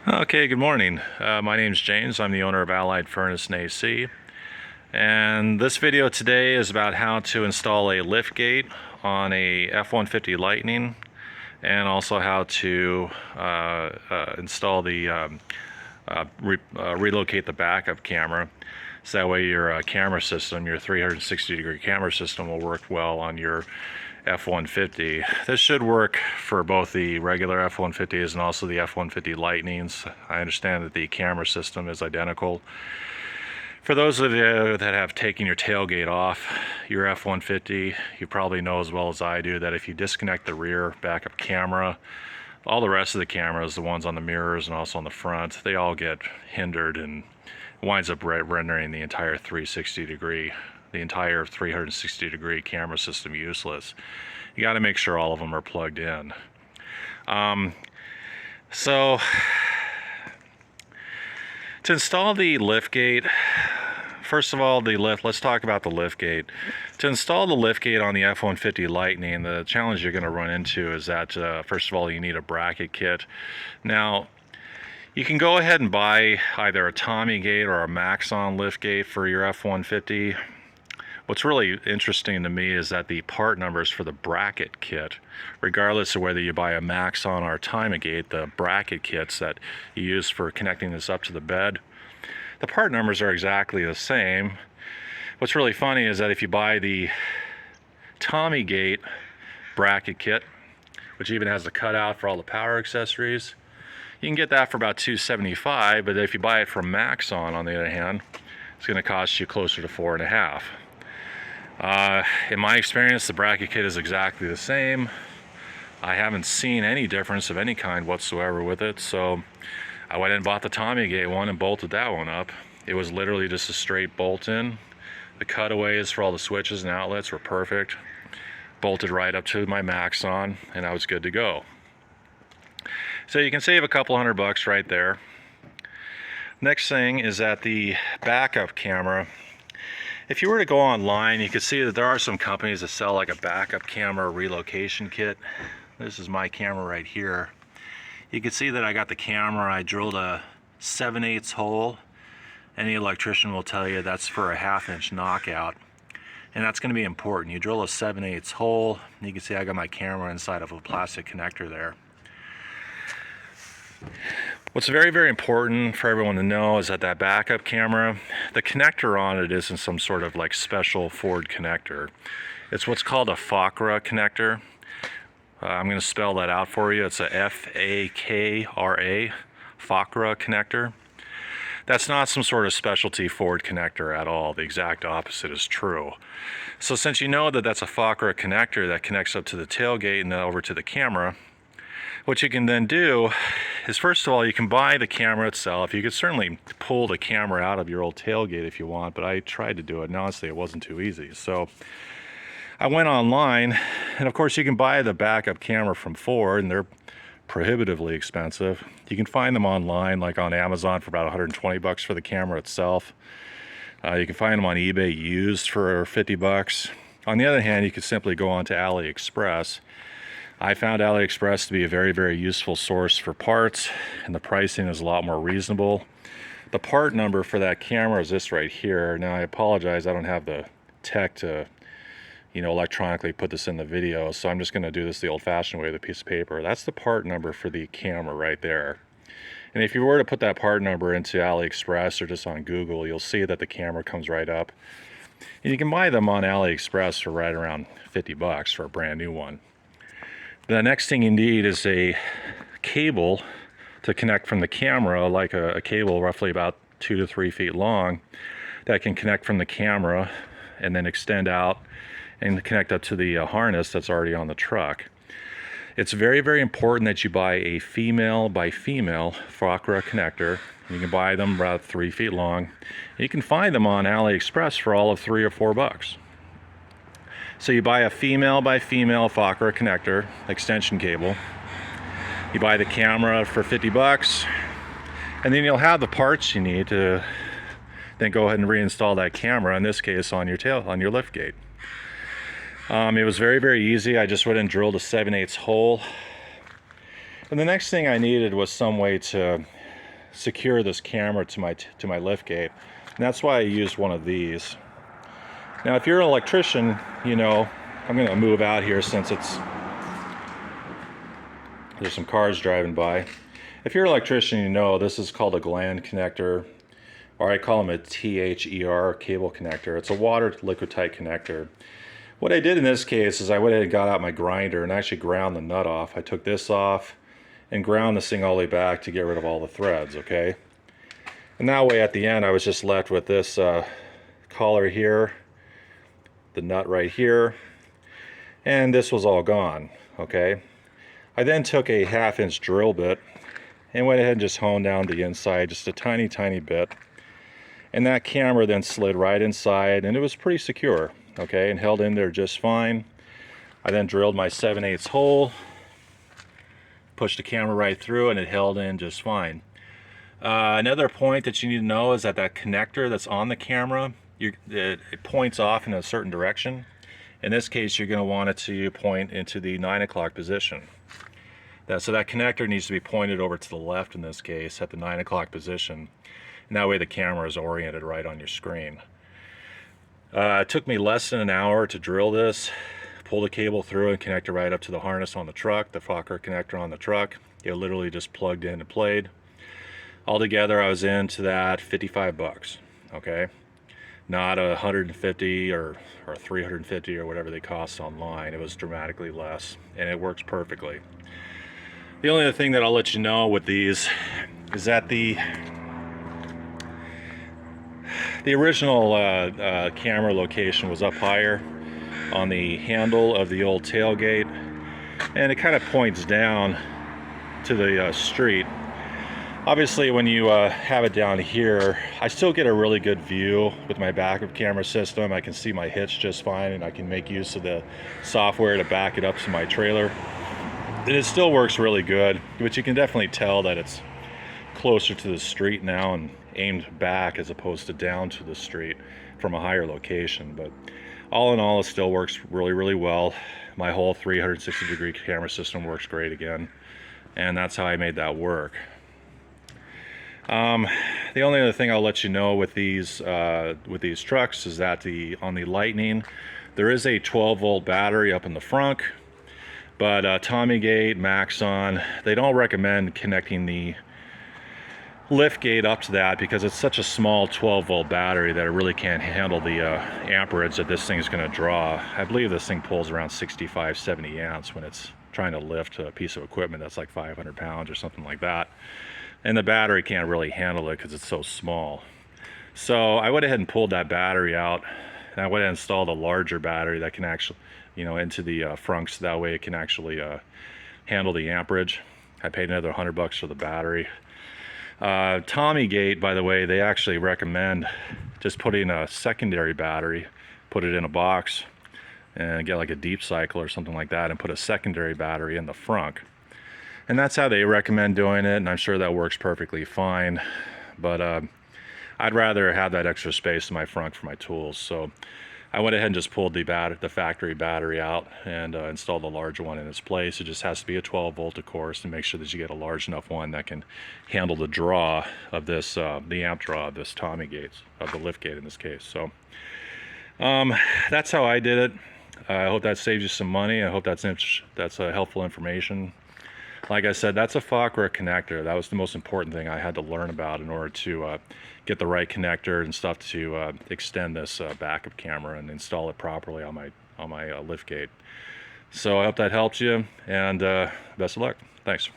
Okay, good morning. My name's James. I'm the owner of Allied Furnace and AC. And this video today is about how to install a lift gate on a F-150 Lightning, and also how to install the relocate the backup camera. So that way your camera system, your 360-degree camera system, will work well on your F-150. This should work for both the regular F-150s and also the F-150 Lightnings. I understand that the camera system is identical. For those of you that have taken your tailgate off your F-150, you probably know as well as I do that if you disconnect the rear backup camera, all the rest of the cameras, the ones on the mirrors and also on the front, they all get hindered and winds up rendering the entire 360-degree camera system useless. You got to make sure all of them are plugged in. So to install the lift gate, first of all, let's talk about the lift gate. To install the lift gate on the F-150 Lightning, the challenge you're going to run into is that first of all, you need a bracket kit. Now, you can go ahead and buy either a Tommy gate or a Maxon lift gate for your F-150. What's really interesting to me is that the part numbers for the bracket kit, regardless of whether you buy a Maxon or a Tommy gate, the bracket kits that you use for connecting this up to the bed, the part numbers are exactly the same. What's really funny is that if you buy the Tommy gate bracket kit, which even has the cutout for all the power accessories, you can get that for about $275, but if you buy it from Maxon, on the other hand, it's going to cost you closer to $4.50. In my experience, the bracket kit is exactly the same. I haven't seen any difference of any kind whatsoever with it, so I went and bought the Tommy gate one and bolted that one up. It was literally just a straight bolt in. The cutaways for all the switches and outlets were perfect. Bolted right up to my Maxon, and I was good to go. So you can save a couple $100 right there. Next thing is that the backup camera, if you were to go online, you could see that there are some companies that sell like a backup camera relocation kit. This is my camera right here. You can see that I got the camera, I drilled a 7/8 hole. Any electrician will tell you that's for a 1/2-inch knockout. And that's going to be important. You drill a 7/8 hole, and you can see I got my camera inside of a plastic connector there. What's very, very important for everyone to know is that that backup camera, the connector on it isn't some sort of like special Ford connector. It's what's called a FAKRA connector. I'm going to spell that out for you. It's a F-A-K-R-A, FAKRA connector. That's not some sort of specialty Ford connector at all. The exact opposite is true. So since you know that that's a FAKRA connector that connects up to the tailgate and then over to the camera, what you can then do is, first of all, you can buy the camera itself. You could certainly pull the camera out of your old tailgate if you want, but I tried to do it, and honestly, it wasn't too easy. So I went online, and of course, you can buy the backup camera from Ford, and they're prohibitively expensive. You can find them online, like on Amazon, for about $120 for the camera itself. You can find them on eBay used for $50. On the other hand, you could simply go onto AliExpress. I found AliExpress to be a very, very useful source for parts, and the pricing is a lot more reasonable. The part number for that camera is this right here. Now, I apologize, I don't have the tech to, electronically put this in the video, so I'm just going to do this the old-fashioned way with a piece of paper. That's the part number for the camera right there. And if you were to put that part number into AliExpress or just on Google, you'll see that the camera comes right up. And you can buy them on AliExpress for right around $50 for a brand new one. The next thing you need is a cable to connect from the camera, like a cable roughly about 2 to 3 feet long, that can connect from the camera and then extend out and connect up to the harness that's already on the truck. It's very, very important that you buy a female by female FAKRA connector. You can buy them about 3 feet long. You can find them on AliExpress for all of $3 or $4. So you buy a female by female FAKRA connector extension cable. You buy the camera for $50, and then you'll have the parts you need to then go ahead and reinstall that camera, in this case on your lift gate. It was very, very easy. I just went and drilled a 7/8 hole. And the next thing I needed was some way to secure this camera to my lift gate, and that's why I used one of these. Now, if you're an electrician, you know, I'm going to move out here since there's some cars driving by. If you're an electrician, you know this is called a gland connector, or I call them a THER cable connector. It's a water liquid tight connector. What I did in this case is I went ahead and got out my grinder and actually ground the nut off. I took this off and ground this thing all the way back to get rid of all the threads, okay? And that way at the end I was just left with this collar here, the nut right here, and this was all gone, okay? I then took a 1/2-inch drill bit and went ahead and just honed down the inside just a tiny bit, and that camera then slid right inside, and it was pretty secure, okay, and held in there just fine. I then drilled my 7/8 hole, pushed the camera right through, and it held in just fine. Another point that you need to know is that connector that's on the camera, it points off in a certain direction. In this case, you're going to want it to point into the 9 o'clock position. So that connector needs to be pointed over to the left in this case at the 9 o'clock position, and that way the camera is oriented right on your screen. It took me less than an hour to drill this, pull the cable through and connect it right up to the harness on the truck, the Fokker connector on the truck. It literally just plugged in and played. Altogether I was into that 55 bucks, okay? Not 150 or 350 or whatever they cost online. It was dramatically less, and it works perfectly. The only other thing that I'll let you know with these is that the original camera location was up higher on the handle of the old tailgate, and it kind of points down to the street. Obviously, when you have it down here, I still get a really good view with my backup camera system. I can see my hitch just fine, and I can make use of the software to back it up to my trailer. And it still works really good, but you can definitely tell that it's closer to the street now and aimed back as opposed to down to the street from a higher location. But all in all, it still works really well. My whole 360-degree camera system works great again, and that's how I made that work. The only other thing I'll let you know with these trucks is that on the Lightning, there is a 12-volt battery up in the front, but Tommygate, Maxon, they don't recommend connecting the lift gate up to that because it's such a small 12-volt battery that it really can't handle the amperage that this thing is going to draw. I believe this thing pulls around 65-70 amps when it's trying to lift a piece of equipment that's like 500 pounds or something like that. And the battery can't really handle it because it's so small. So I went ahead and pulled that battery out, and I went ahead and installed a larger battery that can actually, you know, into the frunk, so that way it can actually handle the amperage. I paid another 100 bucks for the battery. Tommygate, by the way, they actually recommend just putting a secondary battery, put it in a box, and get like a deep cycle or something like that, and put a secondary battery in the frunk. And that's how they recommend doing it, and I'm sure that works perfectly fine. But I'd rather have that extra space in my front for my tools. So I went ahead and just pulled the factory battery out and installed a larger one in its place. It just has to be a 12-volt, of course, to make sure that you get a large enough one that can handle the draw of this, the amp draw of this Tommygate, of the lift gate in this case. So that's how I did it. I hope that saves you some money. I hope that's helpful information. Like I said, that's a Fokker connector. That was the most important thing I had to learn about in order to get the right connector and stuff to extend this backup camera and install it properly on my lift gate. So I hope that helps you, and best of luck. Thanks.